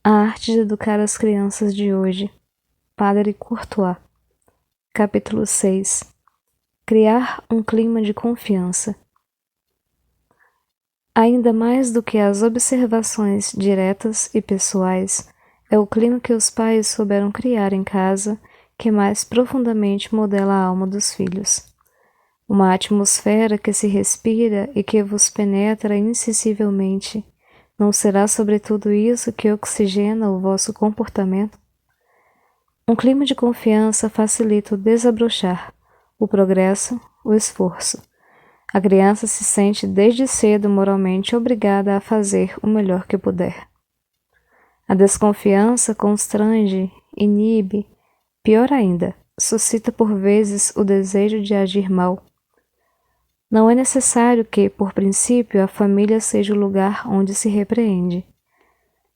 A arte de educar as crianças de hoje. Padre Courtois. Capítulo 6. Criar um clima de confiança. Ainda mais do que as observações diretas e pessoais, é o clima que os pais souberam criar em casa que mais profundamente modela a alma dos filhos. Uma atmosfera que se respira e que vos penetra insensivelmente. Não será sobretudo isso que oxigena o vosso comportamento? Um clima de confiança facilita o desabrochar, o progresso, o esforço. A criança se sente desde cedo moralmente obrigada a fazer o melhor que puder. A desconfiança constrange, inibe, pior ainda, suscita por vezes o desejo de agir mal. Não é necessário que, por princípio, a família seja o lugar onde se repreende.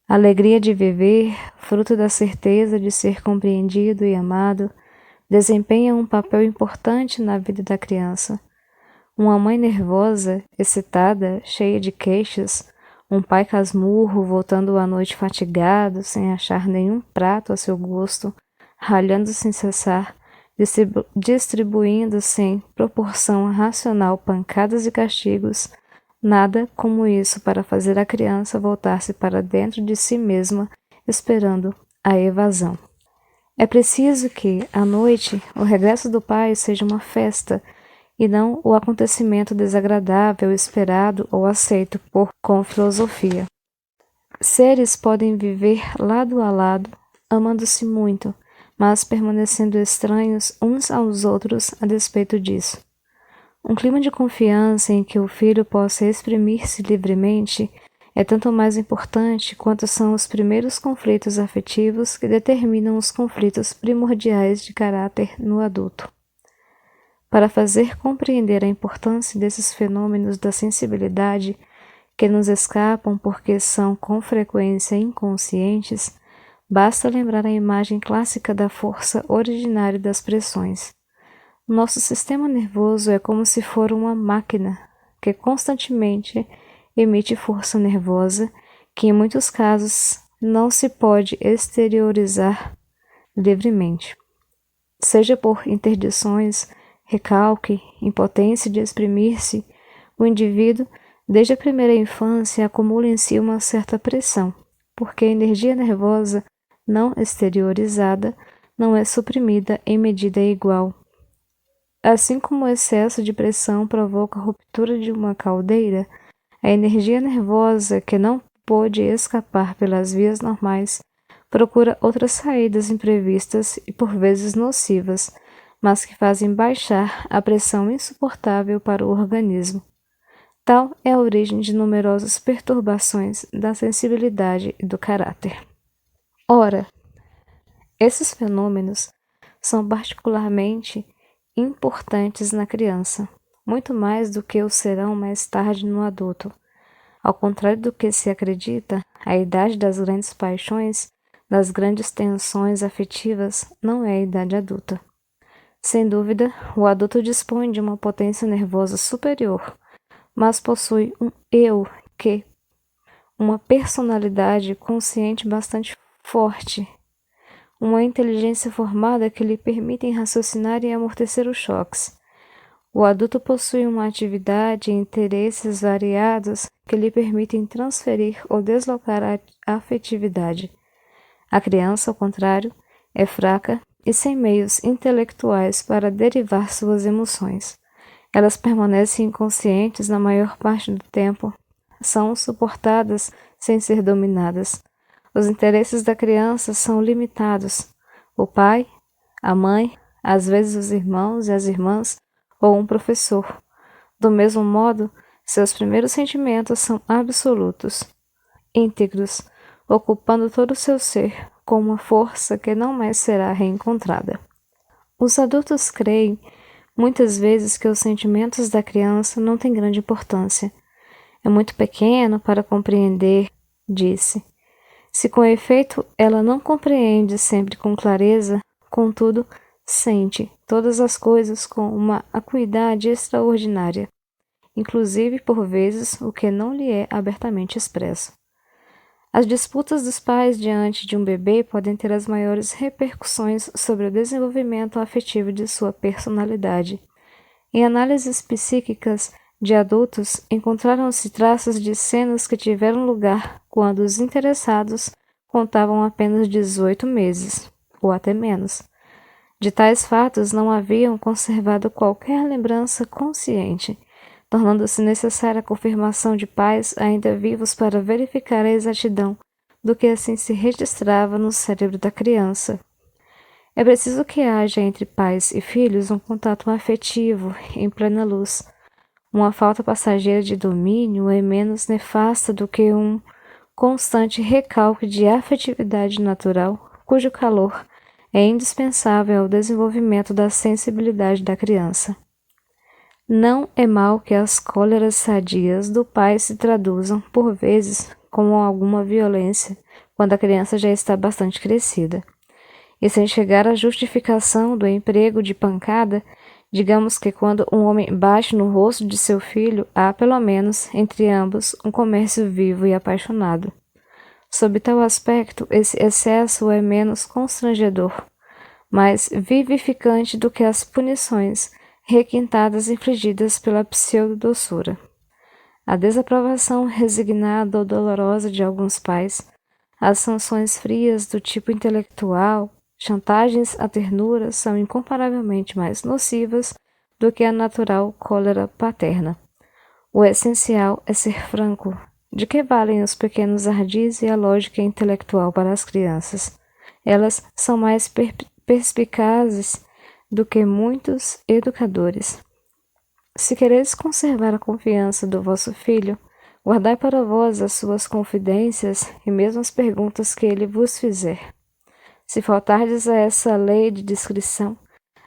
A alegria de viver, fruto da certeza de ser compreendido e amado, desempenha um papel importante na vida da criança. Uma mãe nervosa, excitada, cheia de queixas, um pai casmurro voltando à noite fatigado, sem achar nenhum prato a seu gosto, ralhando sem cessar, distribuindo sem proporção racional pancadas e castigos, nada como isso para fazer a criança voltar-se para dentro de si mesma, esperando a evasão. É preciso que, à noite, o regresso do pai seja uma festa, e não o acontecimento desagradável esperado ou aceito com filosofia. Seres podem viver lado a lado, amando-se muito, mas permanecendo estranhos uns aos outros a despeito disso. Um clima de confiança em que o filho possa exprimir-se livremente é tanto mais importante quanto são os primeiros conflitos afetivos que determinam os conflitos primordiais de caráter no adulto. Para fazer compreender a importância desses fenômenos da sensibilidade que nos escapam porque são com frequência inconscientes, basta lembrar a imagem clássica da força originária das pressões. Nosso sistema nervoso é como se for uma máquina que constantemente emite força nervosa que em muitos casos não se pode exteriorizar livremente. Seja por interdições, recalque, impotência de exprimir-se, o indivíduo, desde a primeira infância, acumula em si uma certa pressão, porque a energia nervosa não exteriorizada não é suprimida em medida igual. Assim como o excesso de pressão provoca a ruptura de uma caldeira, a energia nervosa que não pôde escapar pelas vias normais procura outras saídas imprevistas e por vezes nocivas, mas que fazem baixar a pressão insuportável para o organismo. Tal é a origem de numerosas perturbações da sensibilidade e do caráter. Ora, esses fenômenos são particularmente importantes na criança, muito mais do que o serão mais tarde no adulto. Ao contrário do que se acredita, a idade das grandes paixões, das grandes tensões afetivas, não é a idade adulta. Sem dúvida, o adulto dispõe de uma potência nervosa superior, mas possui um eu que, uma personalidade consciente bastante forte, uma inteligência formada que lhe permitem raciocinar e amortecer os choques. O adulto possui uma atividade e interesses variados que lhe permitem transferir ou deslocar a afetividade. A criança, ao contrário, é fraca e sem meios intelectuais para derivar suas emoções. Elas permanecem inconscientes na maior parte do tempo, são suportadas sem ser dominadas. Os interesses da criança são limitados. O pai, a mãe, às vezes os irmãos e as irmãs, ou um professor. Do mesmo modo, seus primeiros sentimentos são absolutos, íntegros, ocupando todo o seu ser com uma força que não mais será reencontrada. Os adultos creem muitas vezes que os sentimentos da criança não têm grande importância. É muito pequeno para compreender, disse. Se com efeito ela não compreende sempre com clareza, contudo, sente todas as coisas com uma acuidade extraordinária, inclusive por vezes o que não lhe é abertamente expresso. As disputas dos pais diante de um bebê podem ter as maiores repercussões sobre o desenvolvimento afetivo de sua personalidade. Em análises psíquicas de adultos, encontraram-se traços de cenas que tiveram lugar quando os interessados contavam apenas 18 meses, ou até menos. De tais fatos não haviam conservado qualquer lembrança consciente, tornando-se necessária a confirmação de pais ainda vivos para verificar a exatidão do que assim se registrava no cérebro da criança. É preciso que haja entre pais e filhos um contato afetivo em plena luz. Uma falta passageira de domínio é menos nefasta do que um constante recalque de afetividade natural, cujo calor é indispensável ao desenvolvimento da sensibilidade da criança. Não é mal que as cóleras sadias do pai se traduzam, por vezes, com alguma violência, quando a criança já está bastante crescida. E sem chegar à justificação do emprego de pancada, digamos que quando um homem bate no rosto de seu filho, há, pelo menos, entre ambos, um comércio vivo e apaixonado. Sob tal aspecto, esse excesso é menos constrangedor, mais vivificante do que as punições requintadas infligidas pela pseudo-doçura. A desaprovação resignada ou dolorosa de alguns pais, as sanções frias do tipo intelectual, chantagens à ternura são incomparavelmente mais nocivas do que a natural cólera paterna. O essencial é ser franco. De que valem os pequenos ardis e a lógica intelectual para as crianças? Elas são mais perspicazes do que muitos educadores. Se quereis conservar a confiança do vosso filho, guardai para vós as suas confidências e mesmo as perguntas que ele vos fizer. Se faltardes a essa lei de discrição,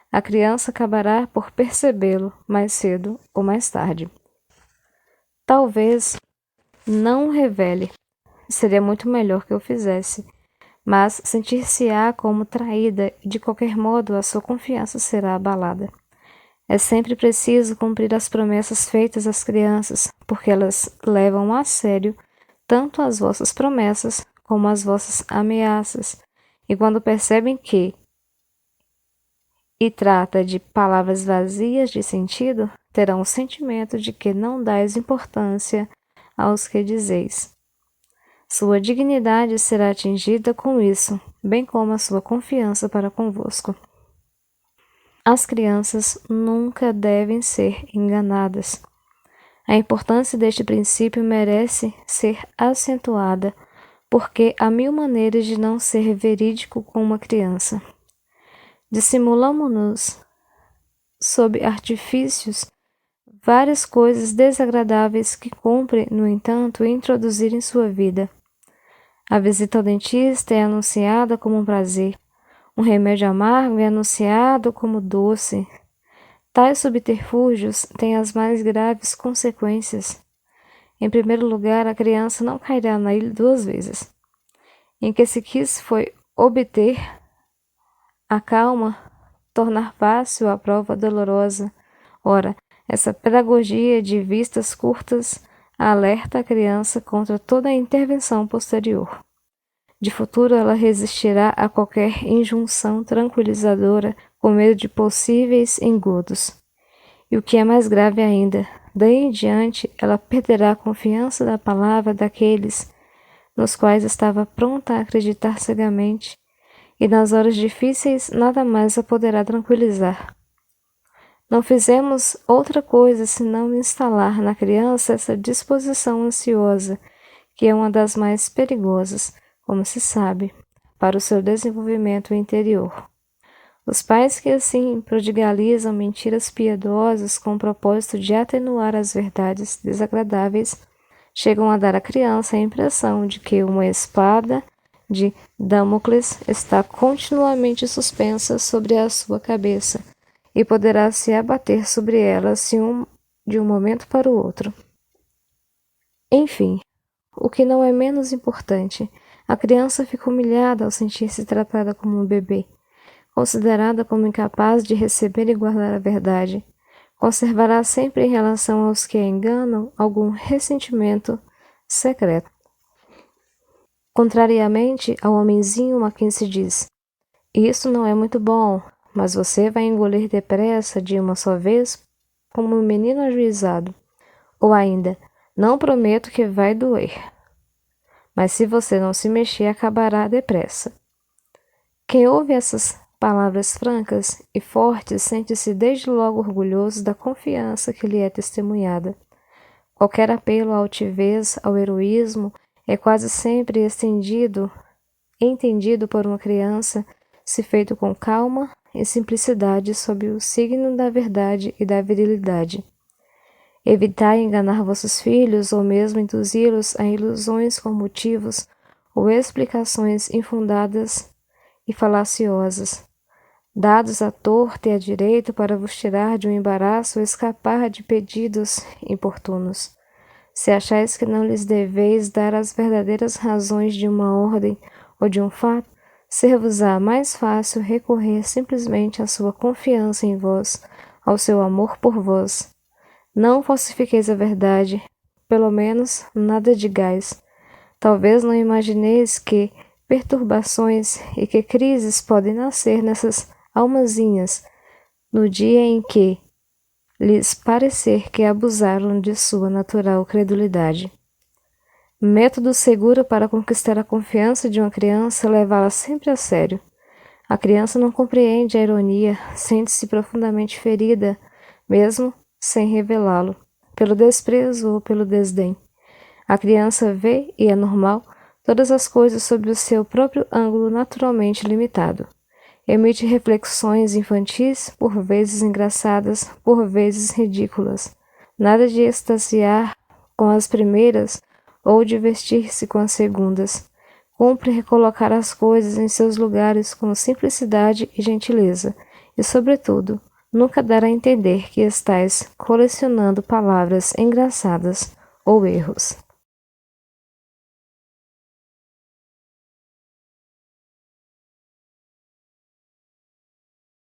a criança acabará por percebê-lo mais cedo ou mais tarde. Talvez não o revele, seria muito melhor que eu fizesse, mas sentir-se-á como traída e de qualquer modo a sua confiança será abalada. É sempre preciso cumprir as promessas feitas às crianças, porque elas levam a sério tanto as vossas promessas como as vossas ameaças, e quando percebem que trata de palavras vazias de sentido, terão o sentimento de que não dais importância aos que dizeis. Sua dignidade será atingida com isso, bem como a sua confiança para convosco. As crianças nunca devem ser enganadas. A importância deste princípio merece ser acentuada, porque há mil maneiras de não ser verídico com uma criança. Dissimulamo-nos sob artifícios várias coisas desagradáveis que cumpre, no entanto, introduzir em sua vida. A visita ao dentista é anunciada como um prazer. Um remédio amargo é anunciado como doce. Tais subterfúgios têm as mais graves consequências. Em primeiro lugar, a criança não cairá na ilha duas vezes. Em que se quis foi obter a calma, tornar fácil a prova dolorosa. Ora, essa pedagogia de vistas curtas alerta a criança contra toda a intervenção posterior. De futuro, ela resistirá a qualquer injunção tranquilizadora com medo de possíveis engodos. E o que é mais grave ainda, daí em diante, ela perderá a confiança da palavra daqueles nos quais estava pronta a acreditar cegamente, e nas horas difíceis nada mais a poderá tranquilizar. Não fizemos outra coisa senão instalar na criança essa disposição ansiosa, que é uma das mais perigosas, como se sabe, para o seu desenvolvimento interior. Os pais que assim prodigalizam mentiras piedosas com o propósito de atenuar as verdades desagradáveis, chegam a dar à criança a impressão de que uma espada de Damocles está continuamente suspensa sobre a sua cabeça e poderá se abater sobre ela de um momento para o outro. Enfim, o que não é menos importante, a criança fica humilhada ao sentir-se tratada como um bebê, considerada como incapaz de receber e guardar a verdade. Conservará sempre em relação aos que a enganam algum ressentimento secreto. Contrariamente ao homenzinho, Mackenzie diz: isso não é muito bom, mas você vai engolir depressa de uma só vez, como um menino ajuizado. Ou ainda, não prometo que vai doer, mas se você não se mexer, acabará depressa. Quem ouve essas palavras francas e fortes sente-se desde logo orgulhoso da confiança que lhe é testemunhada. Qualquer apelo à altivez, ao heroísmo, é quase sempre entendido por uma criança, se feito com calma e simplicidade sob o signo da verdade e da virilidade. Evitai enganar vossos filhos ou mesmo induzi-los a ilusões com motivos ou explicações infundadas e falaciosas, dados à torta e à direita para vos tirar de um embaraço ou escapar de pedidos importunos. Se achais que não lhes deveis dar as verdadeiras razões de uma ordem ou de um fato, ser-vos-á mais fácil recorrer simplesmente à sua confiança em vós, ao seu amor por vós. Não falsifiqueis a verdade, pelo menos nada digais. Talvez não imagineis que perturbações e que crises podem nascer nessas almazinhas no dia em que lhes parecer que abusaram de sua natural credulidade. Método seguro para conquistar a confiança de uma criança é levá-la sempre a sério. A criança não compreende a ironia, sente-se profundamente ferida, mesmo sem revelá-lo, pelo desprezo ou pelo desdém. A criança vê, e é normal, todas as coisas sob o seu próprio ângulo naturalmente limitado. Emite reflexões infantis, por vezes engraçadas, por vezes ridículas. Nada de extasiar com as primeiras ou de vestir-se com as segundas. Cumpre recolocar as coisas em seus lugares com simplicidade e gentileza, e, sobretudo, nunca dar a entender que estais colecionando palavras engraçadas ou erros.